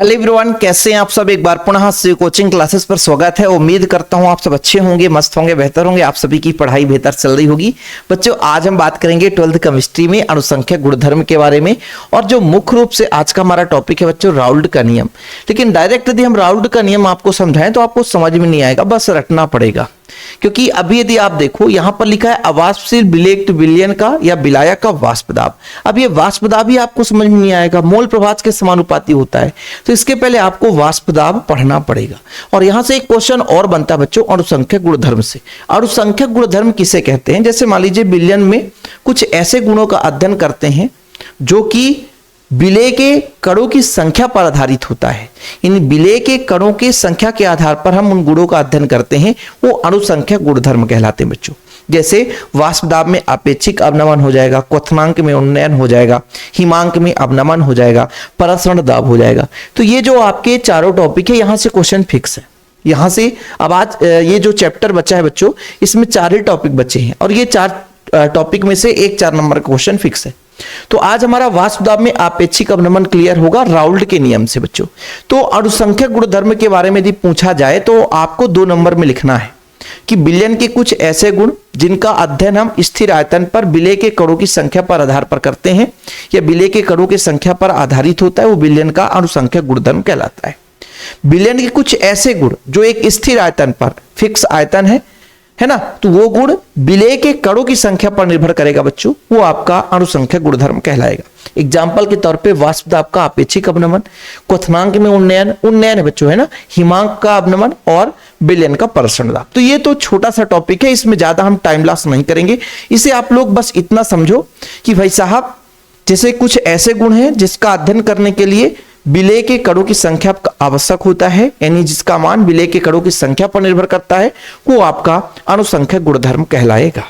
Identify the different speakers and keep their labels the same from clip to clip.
Speaker 1: Hello everyone, कैसे हैं आप सब। एक बार पुनः से कोचिंग क्लासेस पर स्वागत है। उम्मीद करता हूं आप सब अच्छे होंगे, मस्त होंगे, बेहतर होंगे। आप सभी की पढ़ाई बेहतर चल रही होगी। बच्चों, आज हम बात करेंगे 12th केमिस्ट्री में अनुसंख्यक गुणधर्म के बारे में। और जो मुख्य रूप से आज का हमारा टॉपिक है बच्चों, राउल्ट का नियम। लेकिन डायरेक्ट यदि हम राउल्ट का नियम आपको समझाएं तो आपको समझ में नहीं आएगा, बस रटना पड़ेगा। क्योंकि अभी यदि आप देखो यहां पर लिखा है अवाष्पशील विलेयक विलयन का या विलायक का वाष्प दाब। अब ये वाष्प दाब ही आपको समझ में नहीं आएगा, मोल प्रभाज के समानुपाती होता है। तो इसके पहले आपको वाष्प दाब पढ़ना पड़ेगा। और यहां से एक क्वेश्चन और बनता है बच्चों, अनुसंख्यक गुणधर्म से। अनुसंख्यक गुणधर्म किसे कहते हैं? जैसे मान लीजिए विलयन में कुछ ऐसे गुणों का अध्ययन करते हैं जो कि विलेय के कणों की संख्या पर आधारित होता है। इन विलेय के कणों की संख्या के आधार पर हम उन गुणों का अध्ययन करते हैं, वो अनुसंख्यक गुणधर्म कहलाते हैं बच्चों। जैसे वाष्प दाब में अपेक्षिक अवनमन हो जाएगा, क्वथनांक में उन्नयन हो जाएगा, हिमांक में अवनमन हो जाएगा, परसरण दाब हो जाएगा। तो ये जो आपके चारों टॉपिक है, यहां से क्वेश्चन फिक्स है। यहां से अब आज ये जो चैप्टर बचा है बच्चों, इसमें 4 ही टॉपिक बचे हैं और ये 4 टॉपिक में से एक 4 नंबर का क्वेश्चन फिक्स है। तो आज हमारा वाष्प दाब में अपेक्षिक अवनमन क्लियर होगा राउल्ट के नियम से बच्चों। तो अनुसंख्यक गुणधर्म के बारे में यदि पूछा जाए तो आपको 2 नंबर में लिखना है कि विलयन के कुछ ऐसे गुण जिनका अध्ययन हम स्थिर आयतन पर विलेय के कणों की संख्या पर आधार पर करते हैं या विलेय के कणों की संख्या पर आधारित होता है, वो विलयन का अनुसंख्यक गुणधर्म कहलाता है। विलयन के कुछ ऐसे गुण जो एक स्थिर आयतन पर, फिक्स आयतन है ना, तो वो गुण विलेय के कणों की संख्या पर निर्भर करेगा बच्चों, वो आपका अनुसंख्यक गुणधर्म कहलाएगा। एग्जाम्पल के तौर पे वाष्प दाब का अपेक्षिक अवनमन, क्वथनांक में उन्नयन है बच्चों, है ना, हिमांक का अवनमन और विलयन का परसरण दाब। तो ये तो छोटा सा टॉपिक है, इसमें ज्यादा हम टाइम लॉस नहीं करेंगे। इसे आप लोग बस इतना समझो कि भाई साहब, जैसे कुछ ऐसे गुण हैं जिसका अध्ययन करने के लिए विलेय के कणों की संख्या आवश्यक होता है, यानी जिसका मान विलेय के कणों की संख्या पर निर्भर करता है, वो आपका अनुसंख्यक गुणधर्म कहलाएगा।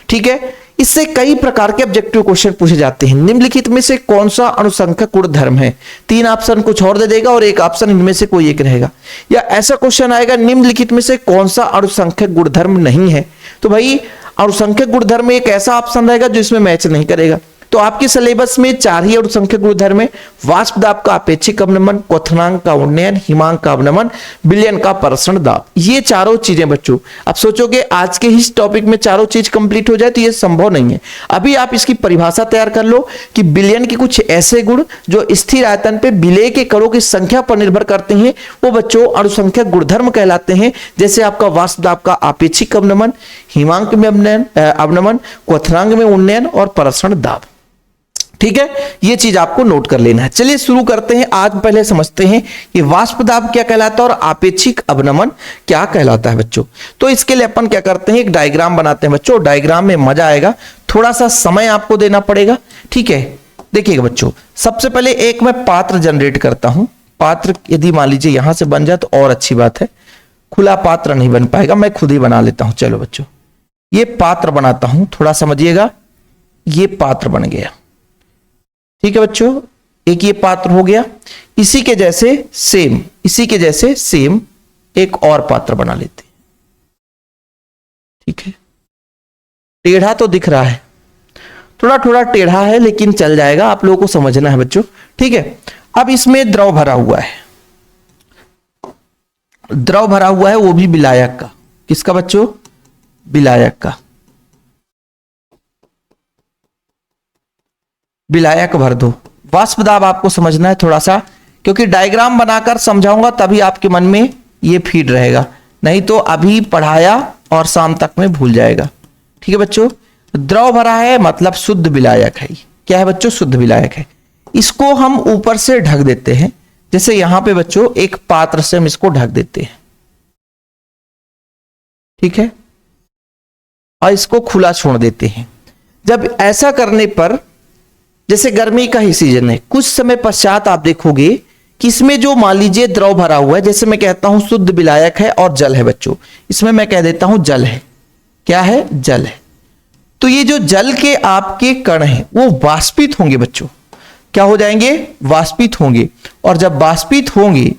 Speaker 1: ठीक है। इससे कई प्रकार के ऑब्जेक्टिव क्वेश्चन पूछे जाते हैं। निम्नलिखित में से कौन सा अनुसंख्यक गुणधर्म है? 3 ऑप्शन कुछ और दे देगा और एक ऑप्शन इनमें से कोई एक रहेगा। या ऐसा क्वेश्चन आएगा, निम्नलिखित में से कौन सा अनुसंख्यक गुणधर्म नहीं है? तो भाई अनुसंख्यक गुणधर्म एक ऐसा ऑप्शन रहेगा जो इसमें मैच नहीं करेगा। तो आपके सिलेबस में 4 ही अनुसंख्यक गुणधर्म है, वाष्प दाब का अपेक्षिक अवनमन, क्वथनांक का उन्नयन, हिमांक का अवनमन, विलयन का परसरण दाब। ये चारों चीजें बच्चों, अब सोचोगे आज के इस टॉपिक में चारों चीज कंप्लीट हो जाए तो ये संभव नहीं है। अभी आप इसकी परिभाषा तैयार कर लो कि विलयन के कुछ ऐसे गुण जो स्थिर आयतन पे विलेय के कणों की संख्या पर निर्भर करते हैं, वो बच्चों अनुसंख्यक गुणधर्म कहलाते हैं। जैसे आपका वाष्प दाब का अपेक्षिक अवनमन, हिमांक में अवनमन, क्वथनांक में उन्नयन और परसरण दाब। ठीक है, ये चीज आपको नोट कर लेना है। चलिए शुरू करते हैं। आज पहले समझते हैं कि वाष्प दाब क्या कहलाता है और अपेक्षिक अवनमन क्या कहलाता है बच्चों। तो इसके लिए अपन क्या करते हैं, एक डायग्राम बनाते हैं बच्चों। डायग्राम में मजा आएगा, थोड़ा सा समय आपको देना पड़ेगा। ठीक है, देखिएगा बच्चों, सबसे पहले एक मैं पात्र जनरेट करता हूं। पात्र यदि मान लीजिए यहां से बन जाए तो और अच्छी बात है, खुला पात्र नहीं बन पाएगा, मैं खुद ही बना लेता हूं। चलो बच्चों, ये पात्र बनाता हूं, थोड़ा समझिएगा। ये पात्र बन गया, ठीक है बच्चों, एक ये पात्र हो गया। इसी के जैसे सेम एक और पात्र बना लेते हैं। ठीक है, टेढ़ा तो दिख रहा है, थोड़ा टेढ़ा है लेकिन चल जाएगा, आप लोगों को समझना है बच्चों। ठीक है, अब इसमें द्रव भरा हुआ है, वो भी विलायक का। किसका बच्चों? विलायक का। विलायक भर दो। वाष्प दाब आपको समझना है थोड़ा सा, क्योंकि डायग्राम बनाकर समझाऊंगा तभी आपके मन में ये फीड रहेगा, नहीं तो अभी पढ़ाया और शाम तक में भूल जाएगा। ठीक है बच्चों, द्रव भरा है मतलब शुद्ध विलायक है। क्या है बच्चों? शुद्ध विलायक है। इसको हम ऊपर से ढक देते हैं, जैसे यहां पे बच्चों एक पात्र से हम इसको ढक देते हैं। ठीक है, और इसको खुला छोड़ देते हैं। जब ऐसा करने पर, जैसे गर्मी का ही सीजन है, कुछ समय पश्चात आप देखोगे कि इसमें जो मान लीजिए द्रव भरा हुआ है, जैसे मैं कहता हूं शुद्ध विलायक है और जल है बच्चों, इसमें मैं कह देता हूं जल है। क्या है? जल है। तो ये जो जल के आपके कण हैं वो वाष्पित होंगे बच्चों। क्या हो जाएंगे? वाष्पित होंगे। और जब वाष्पित होंगे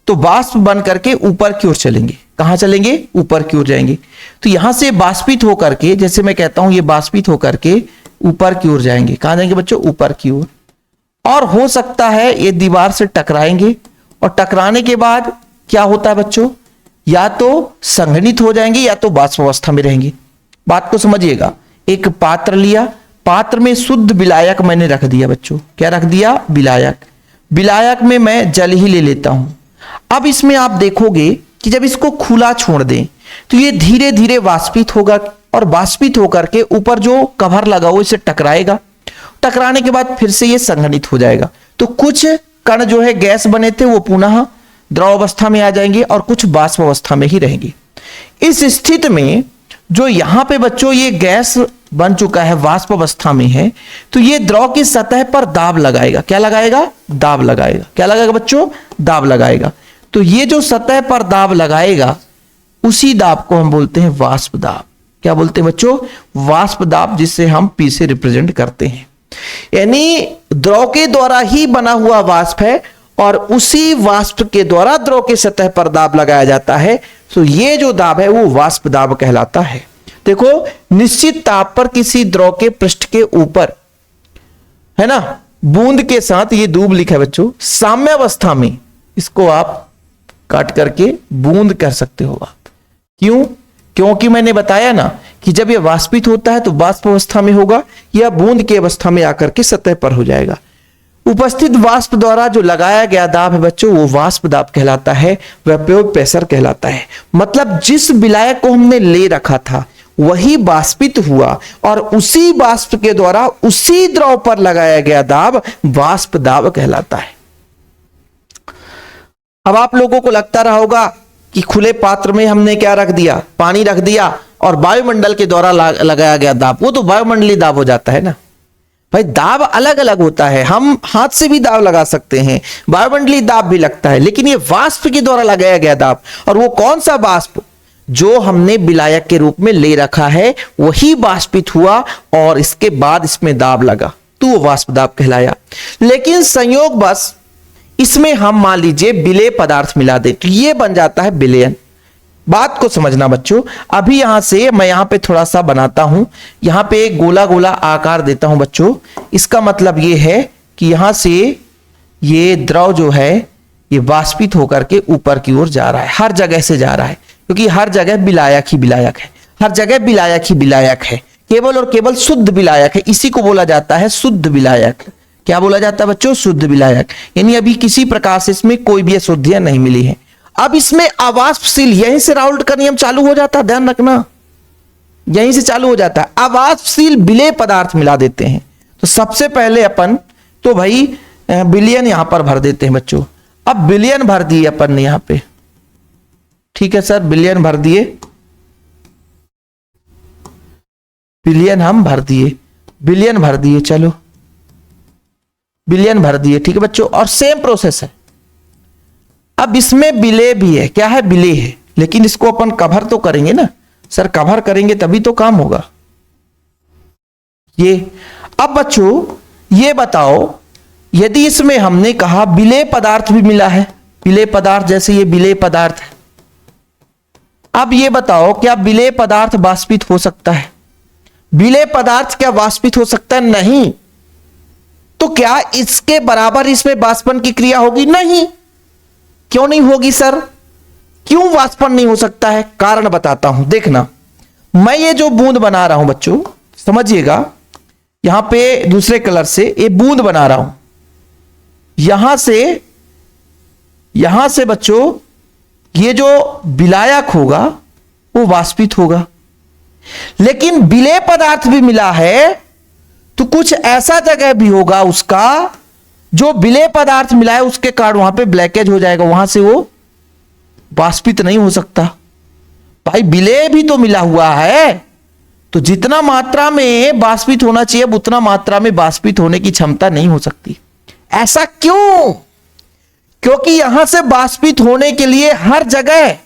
Speaker 1: तो वाष्प बन करके ऊपर की ओर चलेंगे। कहां चलेंगे? ऊपर की ओर जाएंगे। तो यहां से वाष्पित होकर के, जैसे मैं कहता हूं ये वाष्पित होकर के ऊपर की ओर जाएंगे। कहां जाएंगे बच्चों? ऊपर की ओर। और हो सकता है ये दीवार से टकराएंगे और टकराने के बाद क्या होता है बच्चों, या तो संघनित हो जाएंगे या तो वाष्प अवस्था में रहेंगे। बात को समझिएगा। एक पात्र लिया, पात्र में शुद्ध विलायक मैंने रख दिया बच्चों। क्या रख दिया? विलायक। विलायक में मैं जल ही ले लेता हूं। अब इसमें आप देखोगे कि जब इसको खुला छोड़ दें तो ये धीरे धीरे वाष्पित होगा और वाष्पित होकर के ऊपर जो कवर लगा हो इसे टकराएगा। टकराने के बाद फिर से ये संघनित हो जाएगा। तो कुछ कण जो है गैस बने थे वो पुनः द्रव अवस्था में आ जाएंगे और कुछ वाष्प अवस्था में ही रहेंगे। इस स्थिति में जो यहां पे बच्चों ये गैस बन चुका है, वाष्प अवस्था में है, तो ये द्रव की सतह पर दाब लगाएगा। क्या लगाएगा? दाब लगाएगा। क्या लगाएगा बच्चों? दाब लगाएगा। तो ये जो सतह पर दाब लगाएगा उसी दाब को हम बोलते हैं वाष्प दाब। क्या बोलते हैं बच्चों? वाष्प दाब, जिससे हम P से रिप्रेजेंट करते हैं। यानी द्रव के द्वारा ही बना हुआ वाष्प है और उसी वाष्प के द्वारा द्रव के सतह पर दाब लगाया जाता है। तो ये जो दाब है वो वाष्प दाब कहलाता है। देखो, निश्चित ताप पर किसी द्रव के पृष्ठ के ऊपर, है ना, बूंद के साथ, ये दूब लिखा है बच्चों, साम्यावस्था में, इसको आप काट करके बूंद कर सकते हो आप। क्यों? क्योंकि मैंने बताया ना कि जब यह वाष्पित होता है तो वाष्प अवस्था में होगा या बूंद की अवस्था में आकर के सतह पर हो जाएगा। उपस्थित वाष्प द्वारा जो लगाया गया दाब है बच्चों वो वाष्प दाब कहलाता है, वेपर प्रेशर कहलाता है। मतलब जिस विलायक को हमने ले रखा था वही वाष्पित हुआ और उसी वाष्प के द्वारा उसी द्रव पर लगाया गया दाब वाष्प दाब कहलाता है। अब आप लोगों को लगता रहा होगा कि खुले पात्र में हमने क्या रख दिया? पानी रख दिया और वायुमंडल के द्वारा लगाया गया दाब, वो तो वायुमंडलीय दाब हो जाता है ना। भाई दाब अलग अलग होता है, हम हाथ से भी दाब लगा सकते हैं, वायुमंडलीय दाब भी लगता है, लेकिन ये वाष्प के द्वारा लगाया गया दाब, और वो कौन सा वाष्प? जो हमने विलायक के रूप में ले रखा है वही वाष्पित हुआ और इसके बाद इसमें दाब लगा तो वो वाष्प दाब कहलाया। लेकिन संयोगवश इसमें हम मान लीजिए विलेय पदार्थ मिला दें तो ये बन जाता है विलयन। बात को समझना बच्चों। अभी यहां से मैं यहां पे थोड़ा सा बनाता हूं, यहां पे एक गोला गोला आकार देता हूं बच्चों। इसका मतलब ये है कि यहां से ये द्रव जो है ये वाष्पित होकर के ऊपर की ओर जा रहा है, हर जगह से जा रहा है, क्योंकि हर जगह विलायक ही विलायक है, हर जगह विलायक ही विलायक है, केवल और केवल शुद्ध विलायक है। इसी को बोला जाता है शुद्ध विलायक। क्या बोला जाता है बच्चों? शुद्ध विलायक। यानी अभी किसी प्रकार से इसमें कोई भी अशुद्धियां नहीं मिली है। अब इसमें अवाष्पशील, यहीं से राउल्ट का नियम चालू हो जाता है, ध्यान रखना, यहीं से चालू हो जाता है। अवाष्पशील विलेय पदार्थ मिला देते हैं। तो सबसे पहले अपन तो भाई विलयन यहां पर भर देते हैं बच्चों। अब विलयन भर दिए अपन ने यहां पे, ठीक है सर, विलयन भर दिए, विलयन हम भर दिए, विलयन भर दिए, चलो विलयन भर दिए, ठीक है बच्चों। और सेम प्रोसेस है। अब इसमें विलेय भी है, क्या है? विलेय है, लेकिन इसको अपन कवर तो करेंगे ना सर, कवर करेंगे तभी तो काम होगा ये। अब बच्चों ये बताओ, यदि इसमें हमने कहा विलेय पदार्थ भी मिला है, विलेय पदार्थ, जैसे ये विलेय पदार्थ है, अब ये बताओ क्या विलेय पदार्थ वाष्पित हो सकता है? विलेय पदार्थ क्या वाष्पित हो सकता है? नहीं। तो क्या इसके बराबर इसमें वाष्पन की क्रिया होगी? नहीं। क्यों नहीं होगी सर? क्यों वाष्पन नहीं हो सकता है? कारण बताता हूं, देखना। मैं ये जो बूंद बना रहा हूं बच्चों, समझिएगा, यहां पे दूसरे कलर से ये बूंद बना रहा हूं, यहां से बच्चों ये जो विलायक होगा वो वाष्पित होगा। लेकिन विलेय पदार्थ भी मिला है तो कुछ ऐसा जगह भी होगा उसका जो विलेय पदार्थ मिला है उसके कारण वहां पे ब्लैकेज हो जाएगा, वहां से वो वाष्पित नहीं हो सकता। भाई विलेय भी तो मिला हुआ है, तो जितना मात्रा में वाष्पित होना चाहिए उतना मात्रा में वाष्पित होने की क्षमता नहीं हो सकती। ऐसा क्यों? क्योंकि यहां से वाष्पित होने के लिए हर जगह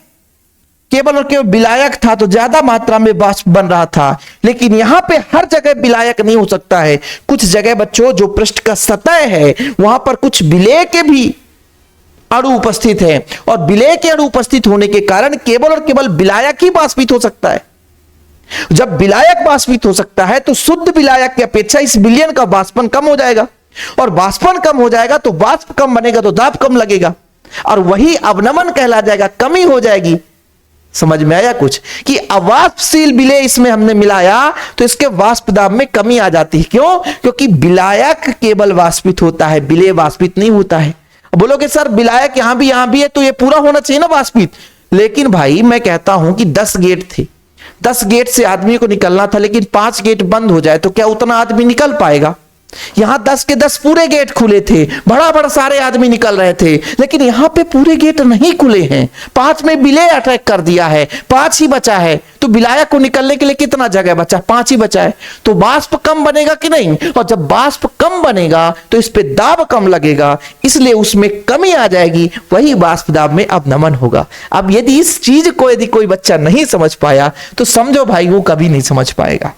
Speaker 1: केवल और केवल विलायक था तो ज्यादा मात्रा में वाष्प बन रहा था, लेकिन यहां पे हर जगह विलायक नहीं हो सकता है। कुछ जगह बच्चों जो पृष्ठ का सतह है वहां पर कुछ विलेय के भी अणु उपस्थित है, और विलेय के अणु उपस्थित होने के कारण केवल और केवल विलायक ही वाष्पित हो सकता है। जब विलायक वाष्पित हो सकता है तो शुद्ध विलायक की अपेक्षा इस विलयन का वाष्पन कम हो जाएगा, और वाष्पन कम हो जाएगा तो वाष्प कम बनेगा तो दाब कम लगेगा। और वही अवनमन कहला जाएगा, कमी हो जाएगी। समझ में आया कुछ कि अवाष्पशील विलेय इसमें हमने मिलाया तो इसके वाष्प दाब में कमी आ जाती है। क्यों? क्योंकि विलायक केवल वाष्पित होता है, विलेय वाष्पित नहीं होता है। बोलोगे सर विलायक यहां भी है तो ये पूरा होना चाहिए ना वाष्पित। लेकिन भाई मैं कहता हूं कि 10 गेट थे, 10 गेट से आदमी को निकलना था, लेकिन 5 गेट बंद हो जाए तो क्या उतना आदमी निकल पाएगा? यहां 10 के 10 पूरे गेट खुले थे, बड़ा बड़ा सारे आदमी निकल रहे थे, लेकिन यहां पे पूरे गेट नहीं खुले हैं। 5 में विलेय अटैक कर दिया है, 5 ही बचा है। तो विलायक को निकलने के लिए कितना जगह बचा? 5 ही बचा है। तो वाष्प कम बनेगा कि नहीं? और जब वाष्प कम बनेगा तो इस पे दाब कम लगेगा, इसलिए उसमें कमी आ जाएगी, वही वाष्प दाब में अवनमन होगा। अब यदि इस चीज को यदि कोई बच्चा नहीं समझ पाया तो समझो भाई वो कभी नहीं समझ पाएगा।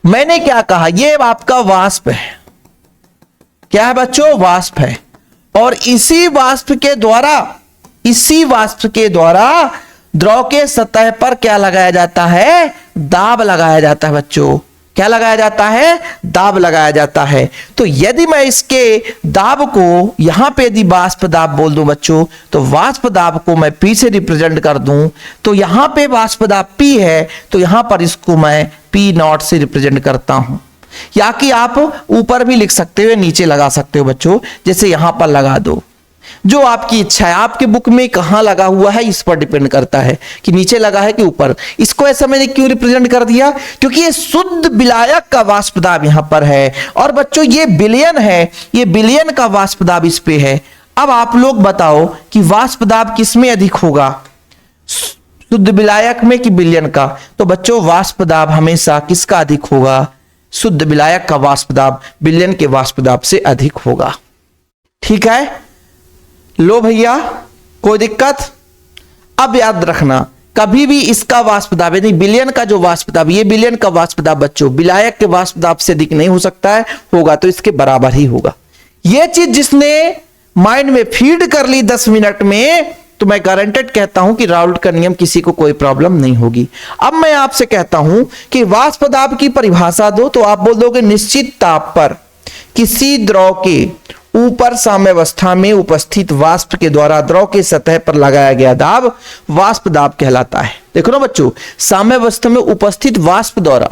Speaker 1: मैंने क्या कहा? ये आपका वाष्प है। क्या है बच्चों? वाष्प है। और इसी वाष्प के द्वारा द्रव के सतह पर क्या लगाया जाता है? दाब लगाया जाता है बच्चों। क्या लगाया जाता है? दाब लगाया जाता है। तो यदि मैं इसके दाब को यहां पे यदि वाष्प दाब बोल दूं बच्चों, तो वाष्प दाब को मैं P से रिप्रेजेंट कर दूं, तो यहां पे वाष्प दाब P है, तो यहां पर इसको मैं P0 से रिप्रेजेंट करता हूं। या कि आप ऊपर भी लिख सकते हो, नीचे लगा सकते हो बच्चों, जैसे यहां पर लगा दो, जो आपकी इच्छा है। आपके बुक में कहां लगा हुआ है इस पर डिपेंड करता है कि नीचे लगा है कि ऊपर। इसको ऐसा मैंने क्यों रिप्रेजेंट कर दिया? क्योंकि ये शुद्ध विलायक का वाष्प दाब यहां पर है, और बच्चों ये विलयन है, ये विलयन का वाष्प दाब इस पे है। अब आप लोग बताओ कि वाष्प दाब किसमें अधिक होगा, शुद्ध विलायक में कि विलयन का? तो बच्चों वाष्प दाब हमेशा किसका अधिक होगा? शुद्ध विलायक का वाष्प दाब विलयन के वाष्प दाब से अधिक होगा। ठीक है, लो भैया, कोई दिक्कत? अब याद रखना, कभी भी इसका वाष्प दाब यानी विलयन का जो वाष्प दाब, ये विलयन का वाष्प दाब बच्चों विलायक के वाष्प दाब से अधिक नहीं हो सकता है, होगा तो इसके बराबर ही होगा। ये चीज जिसने माइंड में फीड कर ली 10 मिनट में, तो मैं गारंटेड कहता हूं कि राउल्ट का नियम किसी को कोई प्रॉब्लम नहीं होगी। अब मैं आपसे कहता हूं कि वाष्प दाब की परिभाषा दो, तो आप बोल दोगे निश्चित ताप पर किसी द्रव के ऊपर साम्यावस्था में उपस्थित वाष्प के द्वारा द्रव के सतह पर लगाया गया दाब वाष्प दाब कहलाता है। देखो ना बच्चों, साम्यावस्था में उपस्थित वाष्प द्वारा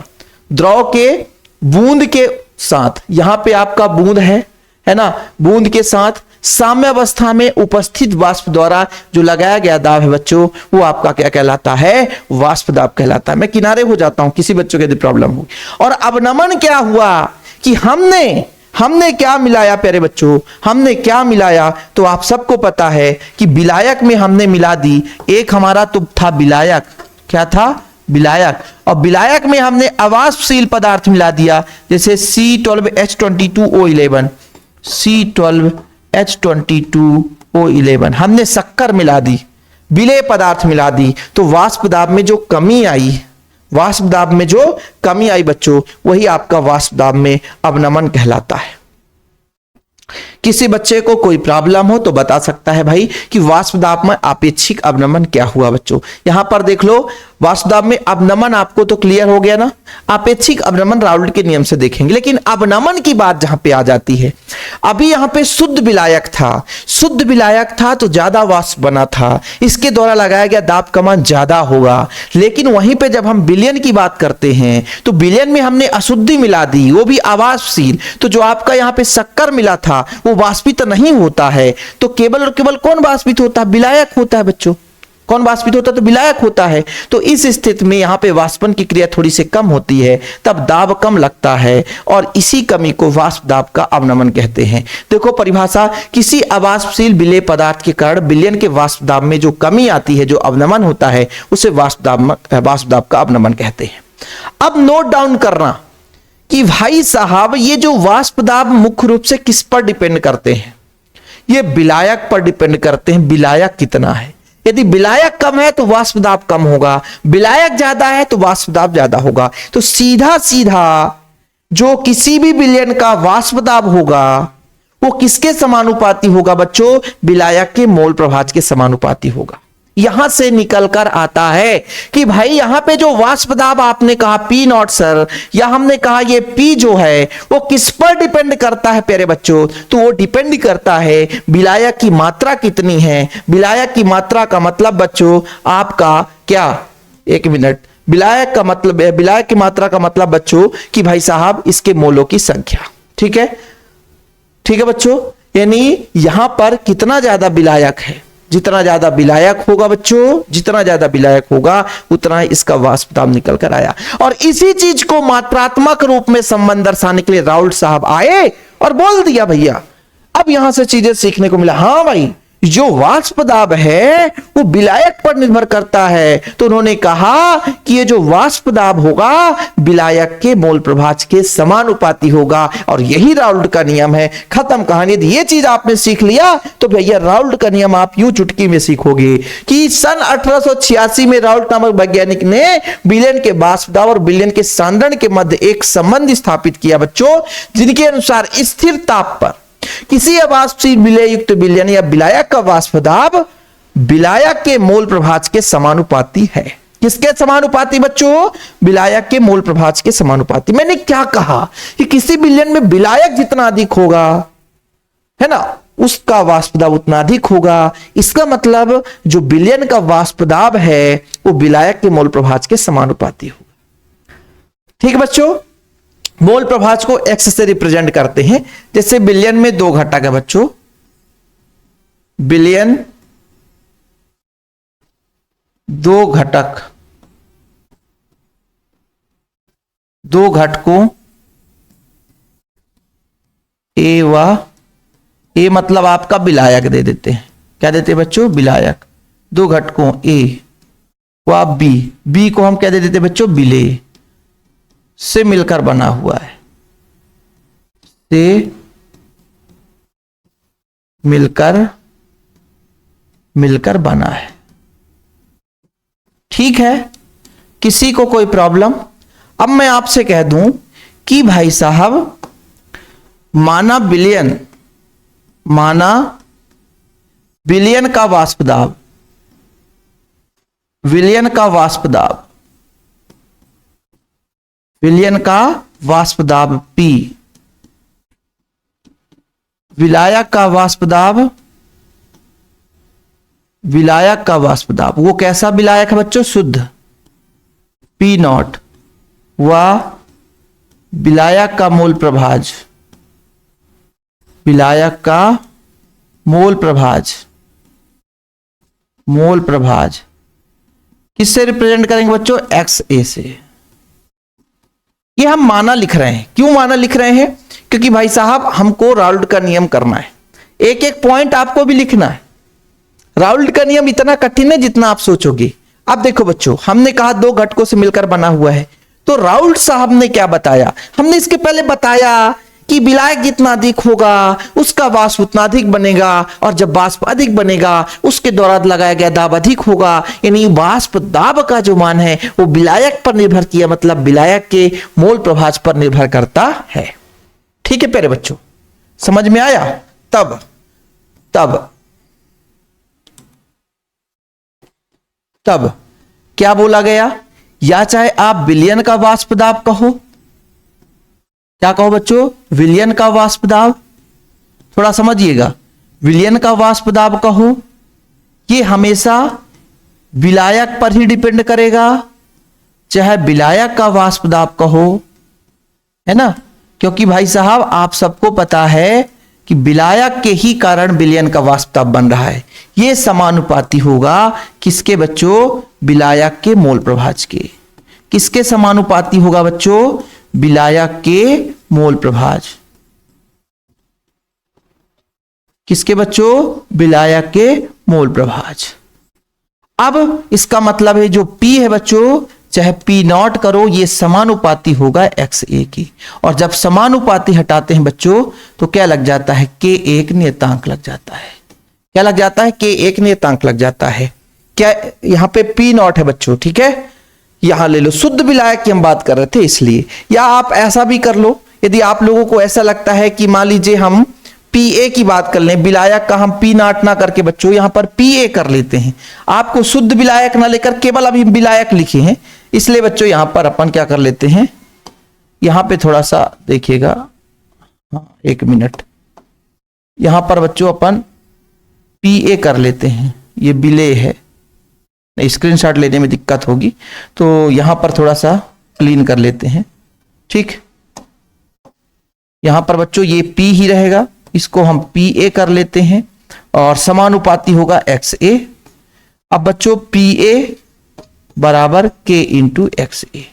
Speaker 1: द्रव के बूंद के साथ, यहां पे आपका बूंद है ना, बूंद के साथ साम्यावस्था में उपस्थित वाष्प द्वारा जो लगाया गया दाब है बच्चों, वो आपका क्या कहलाता है? वाष्प दाब कहलाता है। मैं किनारे हो जाता हूं किसी बच्चों के यदि प्रॉब्लम हो। और अवनमन क्या हुआ कि हमने क्या मिलाया प्यारे बच्चों? हमने क्या मिलाया? तो आप सबको पता है कि विलायक में हमने मिला दी, एक हमारा तो था विलायक, क्या था? विलायक। और विलायक में हमने अवाष्पशील पदार्थ मिला दिया, जैसे C12H22O11, C12H22O11 हमने शक्कर मिला दी, विलेय पदार्थ मिला दी। तो वाष्प दाब में जो कमी आई, वाष्प दाब में जो कमी आई बच्चों, वही आपका वाष्प दाब में अवनमन कहलाता है। किसी बच्चे को कोई प्रॉब्लम हो तो बता सकता है भाई कि वाष्प दाब में आपेक्षिक अवनमन क्या हुआ बच्चों। यहां पर देख लो, वाष्प दाब में अवनमन आपको तो क्लियर हो गया ना। आपेक्षिक अवनमन राउल्ट के नियम से देखेंगे, लेकिन अवनमन की बात जहां पे आ जाती है, अभी यहां पे शुद्ध विलायक था, शुद्ध विलायक था तो ज्यादा वाष्प बना था, इसके द्वारा लगाया गया दाब का मान ज्यादा होगा। लेकिन वहीं पे जब हम विलयन की बात करते हैं तो विलयन में हमने अशुद्धि मिला दी, वो भी अवाष्पशील। तो जो आपका यहाँ पे शक्कर मिला था वो वाष्पित नहीं होता है, तो केवल और केवल कौन वाष्पित होता है? विलायक होता है बच्चों। कौन वाष्पित होता है? तो विलायक होता है। तो इस स्थिति में यहाँ पे वाष्पन की क्रिया थोड़ी सी कम होती है, तब दाब कम लगता है, और इसी कमी को वाष्प दाब का अवनमन कहते हैं। देखो परिभाषा, किसी अवाष्पशील विलेय पदार्थ के कारण विलयन के वाष्प दाब में जो कमी आती है, जो अवनमन होता है, उसे वाष्प दाब का अवनमन कहते हैं। अब नोट डाउन करना कि भाई साहब ये जो वाष्प दाब मुख्य रूप से किस पर डिपेंड करते हैं? ये विलायक पर डिपेंड करते हैं, विलायक कितना है। यदि विलायक कम है तो वाष्प दाब कम होगा, विलायक ज्यादा है तो वाष्प दाब ज्यादा होगा। तो सीधा सीधा जो किसी भी विलयन का वाष्प दाब होगा वो किसके समानुपाती होगा बच्चों? विलायक के मोल प्रभाज के समानुपाती होगा। यहां से निकल कर आता है कि भाई यहां पे जो वाष्प दाब आपने कहा पी नॉट सर, या हमने कहा ये पी जो है वो किस पर डिपेंड करता है प्यारे बच्चों, तो वो डिपेंड करता है विलायक की मात्रा कितनी है। विलायक की मात्रा का मतलब बच्चों आपका क्या, एक मिनट, विलायक का मतलब है, विलायक की मात्रा का मतलब बच्चों कि भाई साहब इसके मोलों की संख्या। ठीक है, ठीक है बच्चों, यानी यहां पर कितना ज्यादा विलायक है, जितना ज्यादा विलायक होगा बच्चों, जितना ज्यादा विलायक होगा उतना इसका वाष्प दाब निकल कर आया। और इसी चीज को मात्रात्मक रूप में संबंध दर्शाने के लिए राउल्ट साहब आए और बोल दिया भैया। अब यहां से चीजें सीखने को मिला, हाँ भाई जो वाष्प दाब है वो विलायक पर निर्भर करता है। तो उन्होंने कहा कि ये जो वाष्प दाब होगा विलायक के मोल प्रभाज के समानुपाती होगा, और यही राउल्ट का नियम है। खत्म कहानी। यदि ये चीज आपने सीख लिया तो भैया राउल्ट का नियम आप यूं चुटकी में सीखोगे कि सन 1886 में राउल्ट नामक वैज्ञानिक ने विलयन के वाष्प दाब और विलयन के सांद्रण के मध्य एक संबंध स्थापित किया बच्चों, जिनके अनुसार स्थिर ताप पर किसी अवाष्पशील विलय युक्त विलयन या विलायक का वाष्प दाब विलायक के मोल प्रभाज के समानुपाती है। किसके समानुपाती बच्चों? विलायक के मोल प्रभाज के समानुपाती। मैंने क्या कहा कि किसी विलयन में विलायक जितना अधिक होगा है ना, उसका वाष्प दाब उतना अधिक होगा। इसका मतलब जो विलयन का वाष्प दाब है वो विलायक के मोल प्रभाज के समानुपाती होगा। ठीक है बच्चों, मोल प्रभाज को एक्स से रिप्रेजेंट करते हैं। जैसे विलयन में दो घटक है बच्चों, विलयन दो घटक, दो घटकों ए व ए मतलब आपका विलायक दे देते हैं। क्या देते हैं बच्चों? विलायक। दो घटकों ए व बी, बी को हम क्या दे देते हैं बच्चों? विलेय से मिलकर बना हुआ है, से मिलकर बना है। ठीक है, किसी को कोई प्रॉब्लम? अब मैं आपसे कह दूं कि भाई साहब माना विलयन का वाष्प दाब, विलयन का वाष्प दाब, विलयन का वाष्प दाब P, विलायक का वाष्प दाब, विलायक का वाष्प दाब वो कैसा विलायक है बच्चों? शुद्ध P नॉट, व विलायक का मोल प्रभाज, विलायक का मोल प्रभाज, मोल प्रभाज किससे रिप्रेजेंट करेंगे बच्चों? XA से। ये हम माना लिख रहे हैं। क्यों माना लिख रहे हैं? क्योंकि भाई साहब हमको राउल्ट का नियम करना है, एक एक पॉइंट आपको भी लिखना है। राउल्ट का नियम इतना कठिन है जितना आप सोचोगे। अब देखो बच्चों, हमने कहा दो घटकों से मिलकर बना हुआ है, तो राउल्ट साहब ने क्या बताया? हमने इसके पहले बताया कि विलायक जितना अधिक होगा उसका वाष्प उतना अधिक बनेगा, और जब वाष्प अधिक बनेगा उसके द्वारा लगाया गया दाब अधिक होगा। यानी वाष्प दाब का जो मान है वो विलायक पर निर्भर किया, मतलब विलायक के मोल प्रभाज पर निर्भर करता है। ठीक है प्यारे बच्चों, समझ में आया? तब क्या बोला गया? या चाहे आप विलयन का वाष्प दाब कहो, क्या कहो बच्चों? विलयन का वाष्प दाब, थोड़ा समझिएगा, विलयन का वाष्प दाब कहो, ये हमेशा विलायक पर ही डिपेंड करेगा, चाहे विलायक का वाष्प दाब कहो, है ना। क्योंकि भाई साहब आप सबको पता है कि विलायक के ही कारण विलयन का वाष्प दाब बन रहा है। यह समानुपाती होगा किसके बच्चों? विलायक के मोल प्रभाज के। किसके समानुपाती होगा बच्चों? विलायक के मोल प्रभाज। किसके बच्चों? विलायक के मोल प्रभाज। अब इसका मतलब है जो P है बच्चों, चाहे P नॉट करो, ये समानुपाती होगा XA की। और जब समानुपाती हटाते हैं बच्चों तो क्या लग जाता है? K1 नियतांक लग जाता है। क्या लग जाता है? K1 नियतांक लग जाता है। क्या यहां पे P नॉट है बच्चों, ठीक है। यहां ले लो, शुद्ध विलायक की हम बात कर रहे थे इसलिए। या आप ऐसा भी कर लो, यदि आप लोगों को ऐसा लगता है कि मान लीजिए हम पी ए की बात कर लें, विलायक का हम पी नॉट ना करके बच्चों यहां पर पी ए कर लेते हैं। आपको शुद्ध विलायक ना लेकर केवल अभी विलायक लिखे हैं, इसलिए बच्चों यहां पर अपन क्या कर लेते हैं, यहां पे थोड़ा सा देखिएगा, हाँ 1 मिनट, यहां पर बच्चों अपन पी ए कर लेते हैं, ये विलेय है, स्क्रीनशॉट लेने में दिक्कत होगी तो यहां पर थोड़ा सा क्लीन कर लेते हैं। ठीक, यहां पर बच्चों ये P ही रहेगा, इसको हम PA कर लेते हैं और समानुपाती होगा XA। अब बच्चों PA बराबर K इंटू XA,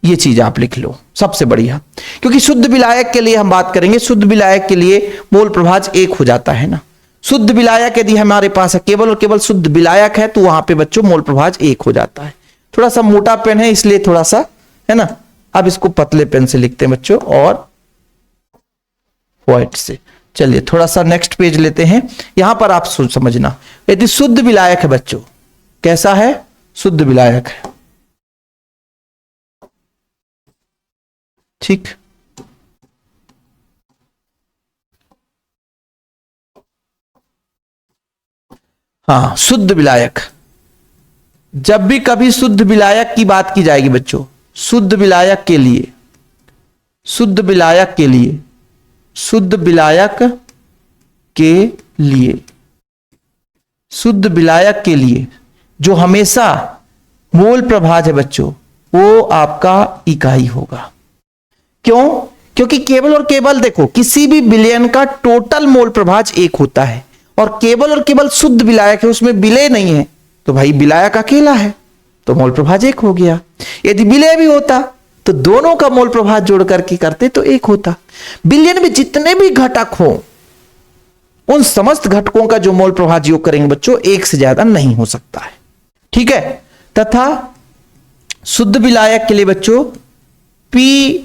Speaker 1: ये चीज आप लिख लो सबसे बढ़िया, क्योंकि शुद्ध विलायक के लिए हम बात करेंगे, शुद्ध विलायक के लिए मोल प्रभाज 1 हो जाता है ना। शुद्ध विलायक यदि हमारे पास है, केवल और केवल शुद्ध विलायक है, तो वहां पे बच्चों मोल प्रभाज 1 हो जाता है। थोड़ा सा मोटा पेन है इसलिए थोड़ा सा है ना, अब इसको पतले पेन से लिखते हैं बच्चों और व्हाइट से। चलिए थोड़ा सा नेक्स्ट पेज लेते हैं, यहां पर आप समझना, यदि शुद्ध विलायक है बच्चों, कैसा है, शुद्ध विलायक है, ठीक, हाँ शुद्ध विलायक, जब भी कभी शुद्ध विलायक की बात की जाएगी बच्चों, शुद्ध विलायक के लिए, शुद्ध विलायक के लिए, शुद्ध विलायक के लिए, शुद्ध विलायक के लिए जो हमेशा मोल प्रभाज है बच्चों, वो आपका इकाई होगा। क्यों? क्योंकि केवल और केवल देखो, किसी भी विलयन का टोटल मोल प्रभाज 1 होता है, और केवल और केवल शुद्ध विलायक है, उसमें विलय नहीं है, तो भाई विलायक अकेला है तो मोल प्रभाज 1 हो गया। यदि विलय भी होता तो दोनों का मोल प्रभाज जोड़ करके करते तो 1 होता। विलयन में जितने भी घटक हो, उन समस्त घटकों का जो मोल प्रभाज योग करेंगे बच्चों, 1 से ज्यादा नहीं हो सकता है, ठीक है। तथा शुद्ध विलायक के लिए बच्चों PA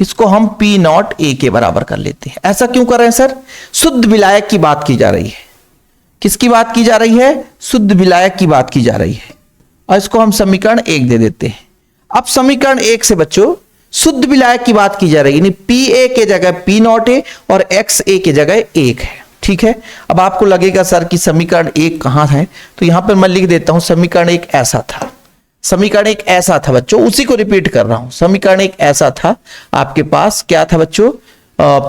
Speaker 1: इसको हम P नॉट A के बराबर कर लेते हैं। ऐसा क्यों कर रहे हैं सर? शुद्ध विलायक की बात की जा रही है। किसकी बात की जा रही है? शुद्ध विलायक की बात की जा रही है, और इसको हम समीकरण 1 दे देते हैं। अब समीकरण 1 से बच्चों शुद्ध विलायक की बात की जा रही है, यानी PA के जगह P नॉट A और XA के जगह 1 है, ठीक है। अब आपको लगेगा सर कि समीकरण 1 कहां है, तो यहां पर मैं लिख देता हूं, समीकरण 1 ऐसा था, समीकरण 1 ऐसा था बच्चों, उसी को रिपीट कर रहा हूं। समीकरण 1 ऐसा था, आपके पास क्या था बच्चों,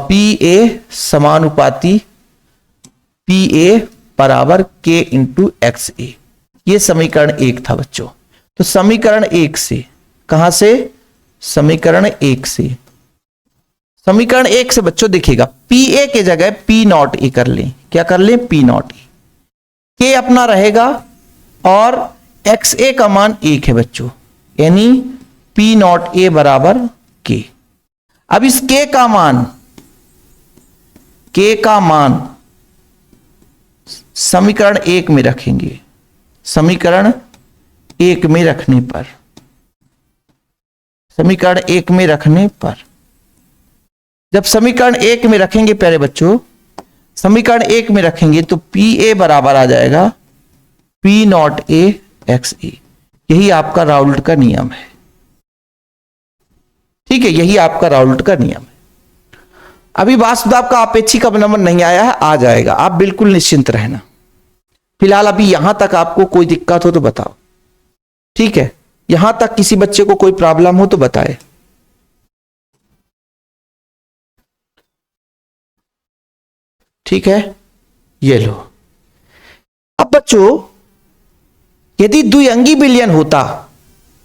Speaker 1: PA समानुपाती PA बराबर K इंटू XA, ये समीकरण 1 था बच्चों। तो समीकरण 1 से, कहां से? समीकरण 1 से, समीकरण 1 से बच्चों देखिएगा, PA के जगह P नॉट A कर लें, क्या कर लें? P नॉट A, K अपना रहेगा और XA का मान 1 है बच्चों, यानी P नॉट A बराबर K। अब इस K का मान समीकरण 1 में रखेंगे, समीकरण 1 में रखने पर, समीकरण 1 में रखने पर, जब समीकरण 1 में रखेंगे प्यारे बच्चों, समीकरण 1 में रखेंगे तो PA बराबर आ जाएगा P नॉट A XA। यही आपका राउल्ट का नियम है, ठीक है, यही आपका राउल्ट का नियम है। अभी वास्तव का अपेक्षिक अवनमन नहीं आया है, आ जाएगा, आप बिल्कुल निश्चिंत रहना। फिलहाल अभी यहां तक आपको कोई दिक्कत हो तो बताओ, ठीक है, यहां तक किसी बच्चे को कोई प्रॉब्लम हो तो बताए। ठीक है, ये लो। अब बच्चों यदि द्विअंगी विलयन होता,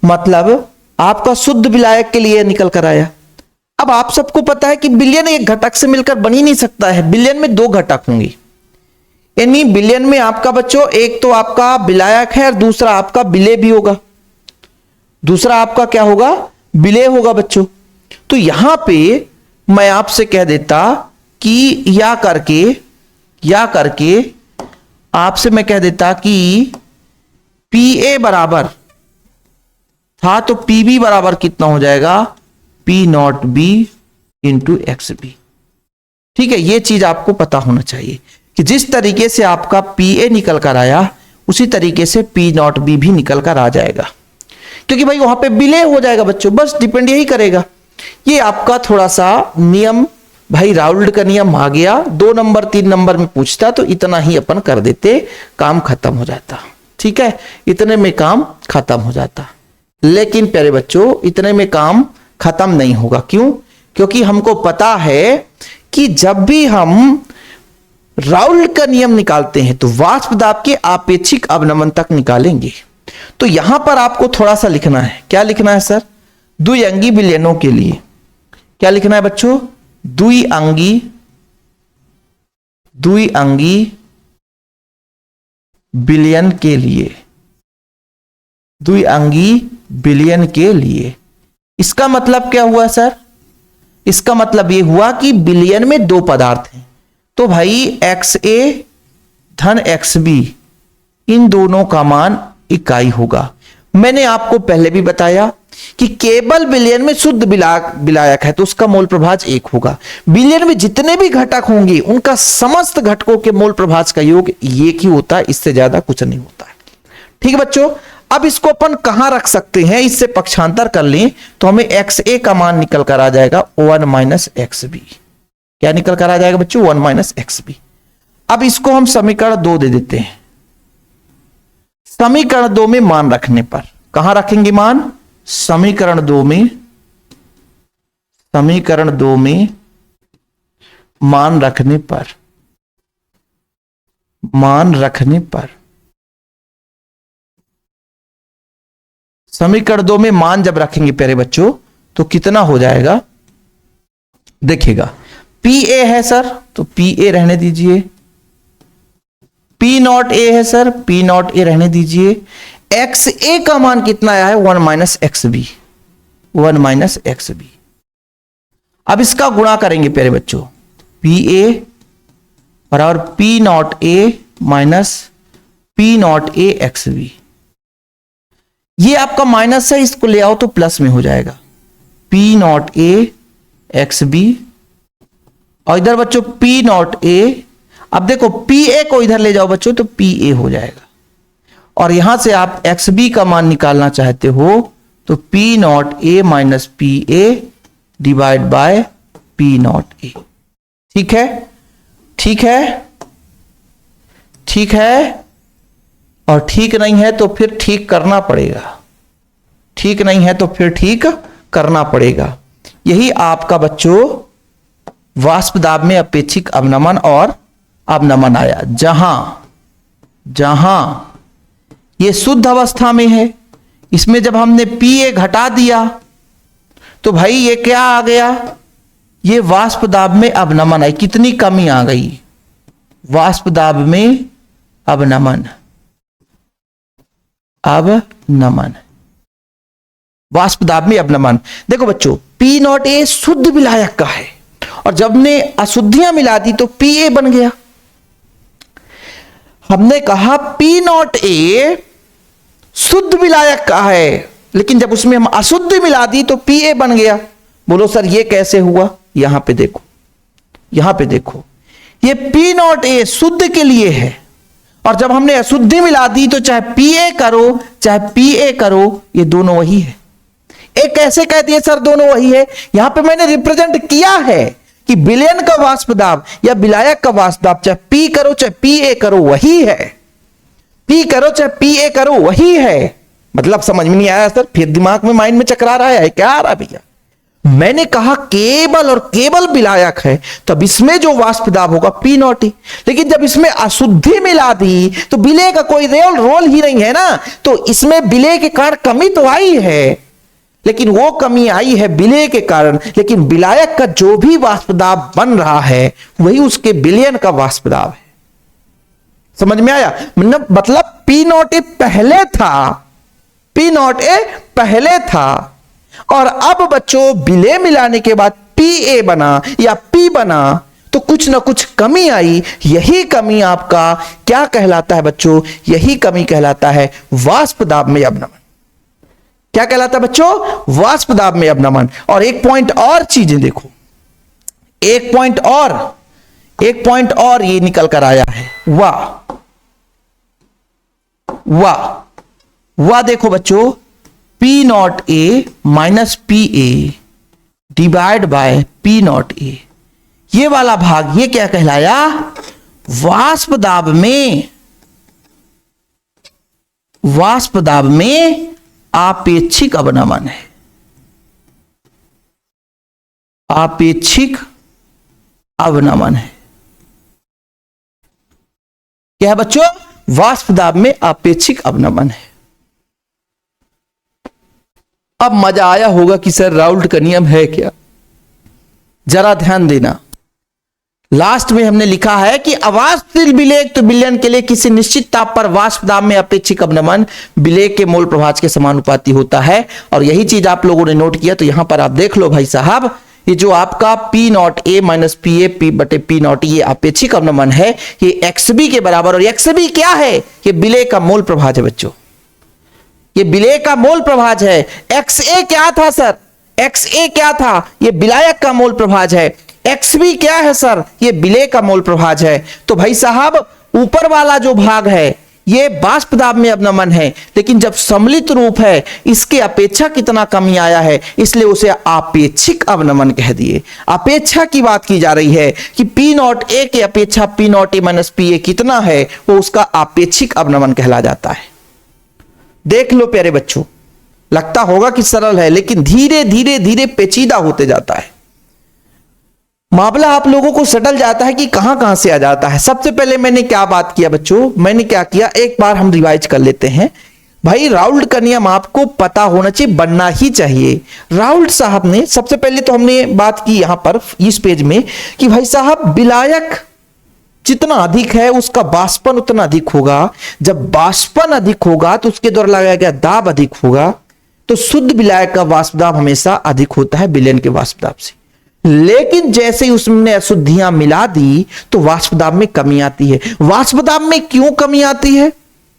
Speaker 1: मतलब आपका शुद्ध विलायक के लिए निकल कर आया। अब आप सबको पता है कि विलयन एक घटक से मिलकर बन ही नहीं सकता है, विलयन में 2 घटक होंगे, यानी विलयन में आपका बच्चों एक तो आपका विलायक है और दूसरा आपका विलेय भी होगा, दूसरा आपका क्या होगा? विलेय होगा बच्चों। तो यहां पे मैं आपसे कह देता कि या करके आपसे मैं कह देता कि PA बराबर था तो PB बराबर कितना हो जाएगा? P not B into XB। ठीक है, ये चीज आपको पता होना चाहिए कि जिस तरीके से आपका PA निकल कर आया उसी तरीके से P नॉट B भी निकल कर आ जाएगा, क्योंकि भाई वहां पे विलय हो जाएगा बच्चों, बस डिपेंड यही करेगा। ये आपका थोड़ा सा नियम, भाई राउल्ड का नियम आ गया, 2 नंबर 3 नंबर में पूछता तो इतना ही अपन कर देते, काम खत्म हो जाता। ठीक है, इतने में काम खत्म हो जाता। लेकिन प्यारे बच्चों, इतने में काम खत्म नहीं होगा। क्यों? क्योंकि हमको पता है कि जब भी हम राउल्ड का नियम निकालते हैं तो वाष्प दाब के आपेक्षिक अवनमन तक निकालेंगे। तो यहां पर आपको थोड़ा सा लिखना है। क्या लिखना है सर? द्विअंगी विलयनों के लिए क्या लिखना है बच्चों? द्विअंगी विलयन के लिए, द्विअंगी विलयन के लिए। इसका मतलब क्या हुआ सर? इसका मतलब यह हुआ कि विलयन में 2 पदार्थ हैं, तो भाई XA धन XB इन दोनों का मान इकाई होगा। मैंने आपको पहले भी बताया कि केवल विलयन में शुद्ध विलायक है तो उसका मोल प्रभाज 1 होगा। विलयन में जितने भी घटक होंगे उनका समस्त घटकों के मोल प्रभाज का योग 1 ही होता है, इससे ज्यादा कुछ नहीं होता है। ठीक है बच्चों, अब इसको अपन कहां रख सकते हैं? इससे पक्षांतर कर लें तो हमें XA का मान निकल कर आ जाएगा 1 - XB। क्या निकल कर आ जाएगा बच्चों? 1 - XB। अब इसको हम समीकरण 2 दे देते हैं। समीकरण 2 में मान रखने पर कहां रखेंगे मान? समीकरण 2 में मान रखने पर समीकरण 2 में मान जब रखेंगे प्यारे बच्चों तो कितना हो जाएगा देखिएगा। PA है सर तो PA रहने दीजिए, P0A है सर, P0A रहने दीजिए। XA का मान कितना आया है? 1 - XB, 1 - XB। अब इसका गुणा करेंगे प्यारे बच्चों, PA बराबर P0A माइनस P0A XB। ये आपका माइनस है, इसको ले आओ तो प्लस में हो जाएगा, P0A XB। और इधर बच्चों P0A, अब देखो PA को इधर ले जाओ बच्चों तो PA हो जाएगा। और यहां से आप XB का मान निकालना चाहते हो तो P0A minus PA divide by P0A। ठीक है, ठीक है, ठीक है। और ठीक नहीं है तो फिर ठीक करना पड़ेगा, ठीक नहीं है तो फिर ठीक करना पड़ेगा। यही आपका बच्चों वाष्प दाब में अपेक्षिक अवनमन और अवनमन आया। जहां ये शुद्ध अवस्था में है, इसमें जब हमने PA घटा दिया तो भाई ये क्या आ गया? ये वाष्प दाब में अवनमन आई। कितनी कमी आ गई? वाष्प दाब में अवनमन, वाष्प दाब में अवनमन। देखो बच्चों P0A शुद्ध विलायक का है और जब ने अशुद्धियां मिला दी तो PA बन गया। हमने कहा P0A शुद्ध विलायक का है, लेकिन जब उसमें हम अशुद्धि मिला दी तो PA बन गया। बोलो सर ये कैसे हुआ? यहां पे देखो, यहां पे देखो, ये P0A शुद्ध के लिए है और जब हमने अशुद्धि मिला दी तो चाहे PA करो चाहे PA करो ये दोनों वही है। एक कैसे कह दिए सर दोनों वही है? यहां पे मैंने रिप्रेजेंट किया है कि विलयन का वाष्प दाब या विलायक का वाष्प दाब चाहे P करो चाहे PA करो वही है, P करो चाहे PA करो वही है। मतलब समझ में नहीं आया सर? फिर दिमाग में माइंड में चकरा रहा है, क्या आ रहा भैया? मैंने कहा केवल और केवल विलायक है तब इसमें जो वाष्प दाब होगा P0A, लेकिन जब इसमें अशुद्धि मिला दी तो विलय का कोई रोल ही नहीं है ना, तो इसमें विलय के कारण कमी तो आई है, लेकिन वो कमी आई है विलय के कारण, लेकिन विलायक का जो भी वाष्प दाब बन रहा है वही उसके विलयन का वाष्प दाब है। समझ में आया? मतलब P0A पहले था, P0A पहले था और अब बच्चों विलय मिलाने के बाद PA बना या P बना तो कुछ ना कुछ कमी आई। यही कमी आपका क्या कहलाता है बच्चों? यही कमी कहलाता है वाष्प दाब में अवनमन। क्या कहलाता है बच्चों? वाष्प दाब में अवनमन। और एक पॉइंट और चीजें देखो, एक पॉइंट और ये निकल कर आया है। वाह देखो बच्चों, P0A minus PA divide by P not a, ये वाला भाग ये क्या कहलाया, वाष्प दाब में आपेक्षिक अवनमन है। आपेक्षिक अवनमन है, क्या है बच्चों, वाष्प दाब में आपेक्षिक अवनमन है। अब मजा आया होगा कि सर राउल्ट का नियम है क्या, जरा ध्यान देना। लास्ट में हमने लिखा है कि अवाष्पशील विलेय तो विलयन के लिए किसी निश्चित ताप पर वाष्प दाब में अपेक्षिक अवनमन विलेय के मोल प्रभाज के समानुपाती होता है। और यही चीज आप लोगों ने नोट किया, तो यहां पर आप देख लो भाई साहब, ये जो आपका P not a minus P A P बटे पी नॉट ये आपेक्षिक अवनमन है, ये एक्स बी के बराबर। और एक्स बी क्या है, ये विलेय का मोल प्रभाज है बच्चों, ये विलेय का मोल प्रभाज है। एक्स ए क्या था सर, एक्स ए क्या था, ये विलायक का मोल प्रभाज है। एक्स बी क्या है सर, ये विलेय का मोल प्रभाज है। तो भाई साहब ऊपर वाला जो भाग है ये वाष्प दाब में अवनमन है, लेकिन जब सम्मिलित रूप है इसके अपेक्षा कितना कमी आया है, इसलिए उसे आपेक्षिक अवनमन कह दिए। अपेक्षा की बात की जा रही है कि पी नॉट ए के अपेक्षा P not a minus P A कितना है, वो उसका आपेक्षिक अवनमन कहला जाता है। देख लो प्यारे बच्चों, लगता होगा कि सरल है, लेकिन धीरे धीरे धीरे पेचीदा होते जाता है। मामला आप लोगों को सटल जाता है कि कहां कहां से आ जाता है। सबसे पहले मैंने क्या बात किया बच्चों, मैंने क्या किया, एक बार हम रिवाइज कर लेते हैं। भाई राउल्ट का नियम आपको पता होना चाहिए, बनना ही चाहिए। राउल्ट साहब ने सबसे पहले तो हमने बात की यहां पर इस पेज में कि भाई साहब विलायक जितना अधिक है उसका वाष्पन उतना अधिक होगा। जब वाष्पन अधिक होगा तो उसके द्वारा लगाया गया दाब अधिक होगा। तो शुद्ध विलायक का वाष्प दाब हमेशा अधिक होता है विलयन के वाष्प दाब से। लेकिन जैसे ही उसने अशुद्धियां मिला दी तो वाष्प दाब में कमी आती है। वाष्प दाब में क्यों कमी आती है,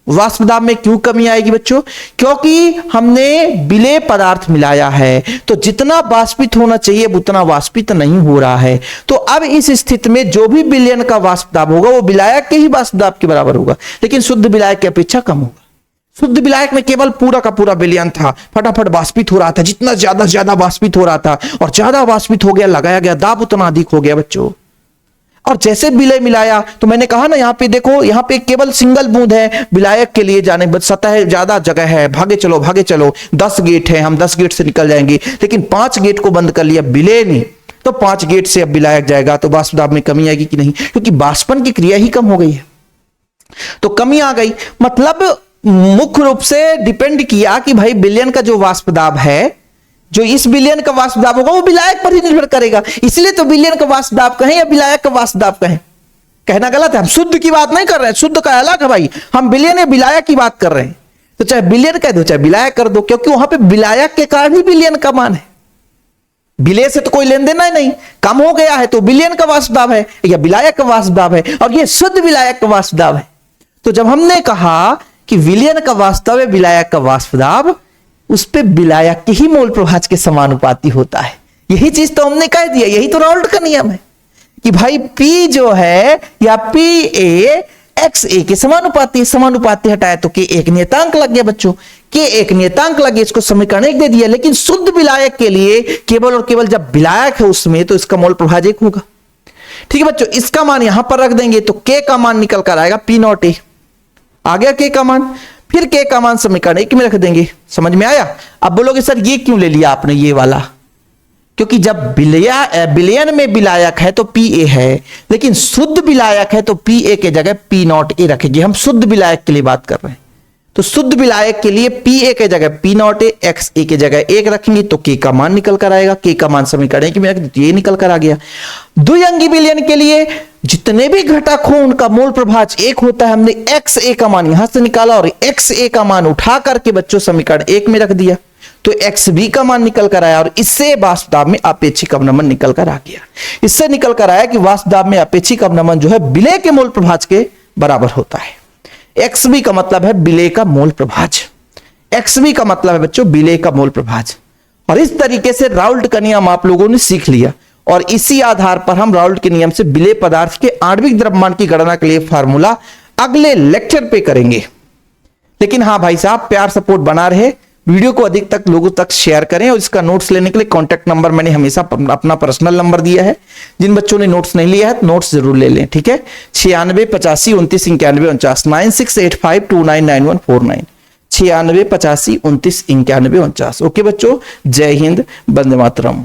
Speaker 1: वाष्प दाब में क्यों कमी आएगी बच्चों, क्योंकि हमने विलेय पदार्थ मिलाया है, तो जितना वाष्पित होना चाहिए उतना वाष्पित नहीं हो रहा है। तो अब इस स्थिति में जो भी विलयन का वाष्प दाब होगा वो विलायक के ही वाष्प दाब के बराबर होगा, लेकिन शुद्ध विलायक की अपेक्षा कम होगा। शुद्ध विलायक में केवल पूरा का पूरा विलयन था, फटाफट वाष्पित हो रहा था, जितना ज्यादा वाष्पित हो रहा था, और ज्यादा वाष्पित हो गया, लगाया गया दाब उतना अधिक हो गया बच्चों। और जैसे विलय मिलाया तो मैंने कहा ना, यहां पे देखो, यहां पे केवल सिंगल बूंद है विलायक के लिए जाने, सतह ज्यादा जगह है, भागे चलो 10 गेट है, हम 10 गेट से निकल जाएंगे, लेकिन 5 गेट को बंद कर लिया विलय ने, तो 5 गेट से अब विलायक जाएगा, तो वाष्प दाब में कमी आएगी कि नहीं, क्योंकि वाष्पन की क्रिया ही कम हो गई है, तो कमी आ गई। मतलब मुख्य रूप से डिपेंड किया कि भाई विलयन का जो वाष्प दाब है, जो इस विलयन का वाष्प दाब होगा वो विलायक पर ही निर्भर करेगा। इसलिए तो विलयन का वाष्प दाब कहें या विलायक का वाष्प दाब कहें, कहना गलत है। हम शुद्ध की बात नहीं कर रहे हैं, शुद्ध का अलग है भाई, हम विलयन या विलायक की बात कर रहे हैं। तो चाहे विलयन कह दो चाहे विलायक कर दो, क्योंकि वहां पे विलायक के कारण ही विलयन का मान है। विलय से तो कोई लेन देन नहीं, कम हो गया है तो विलयन का वाष्प दाब है या विलायक का वाष्प दाब है, और ये शुद्ध विलायक का वाष्प दाब है। तो जब हमने कहा कि विलयन का वास्तव है विलायक का वाष्प दाब, उस पे विलायक के ही मोल प्रभाज के समानुपाती होता है। यही चीज तो हमने कह दिया, यही तो राउल्ट का नियम है कि भाई P जो है या PA XA के समानुपाती। समानुपाती हटाया तो K एक नियतांक लग गया बच्चों, K एक नियतांक लग गया, इसको समीकरण एक दे दिया। लेकिन शुद्ध विलायक के लिए केवल और केवल जब विलायक है उसमें तो इसका मोल प्रभाज एक होगा। ठीक है बच्चों, इसका मान यहां पर रख देंगे तो K का मान निकल कर आएगा P नॉट A, आ गया K का मान, फिर K का मान समीकरण एक में रख देंगे। समझ में आया? अब बोलोगे सर ये क्यों ले लिया आपने ये वाला, क्योंकि जब विलयन में विलायक है तो PA है, लेकिन शुद्ध विलायक है तो PA के जगह P नॉट A रखेंगे। हम शुद्ध विलायक के लिए बात कर रहे हैं, तो शुद्ध विलायक के लिए PA के जगह P नॉट A, XA के जगह 1 रखेंगे तो K का मान निकल कर आएगा। K का मान समीकरण एक में रख दो, ये निकल कर आ गया। द्विअंगी विलयन के लिए जितने भी घटक हो उनका मोल प्रभाज 1 होता है। हमने XA का मान यहां से निकाला और XA का मान उठा करके बच्चों समीकरण 1 में रख दिया, तो XB का मान निकल कर आया, और इससे वाष्प दाब में आपेक्षिक अवनमन निकल कर आ गया। इससे निकल कर आया कि वाष्प दाब में आपेक्षिक अवनमन जो है विलय के मोल प्रभाज के बराबर होता है। XB का मतलब है विलय का मोल प्रभाज, XB का मतलब है बच्चों विलय का मोल प्रभाज। और इस तरीके से राउल्ट का नियम आप लोगों ने सीख लिया, और इसी आधार पर हम राउल्ट के नियम से विलेय पदार्थ के आणविक द्रव्यमान की गणना के लिए फार्मूला अगले लेक्चर पे करेंगे। लेकिन हां भाई साहब, प्यार सपोर्ट बना रहे, वीडियो को अधिक तक लोगों तक शेयर करें और इसका नोट्स लेने के लिए कॉन्टैक्ट नंबर मैंने हमेशा अपना पर्सनल नंबर दिया है। जिन बच्चों ने नोट्स नहीं लिया है नोट्स जरूर ले लें, ठीक है। 96 85 29 91 49 9685299149 96 85 29 91 49। ओके बच्चों, जय हिंद, वंदे मातरम।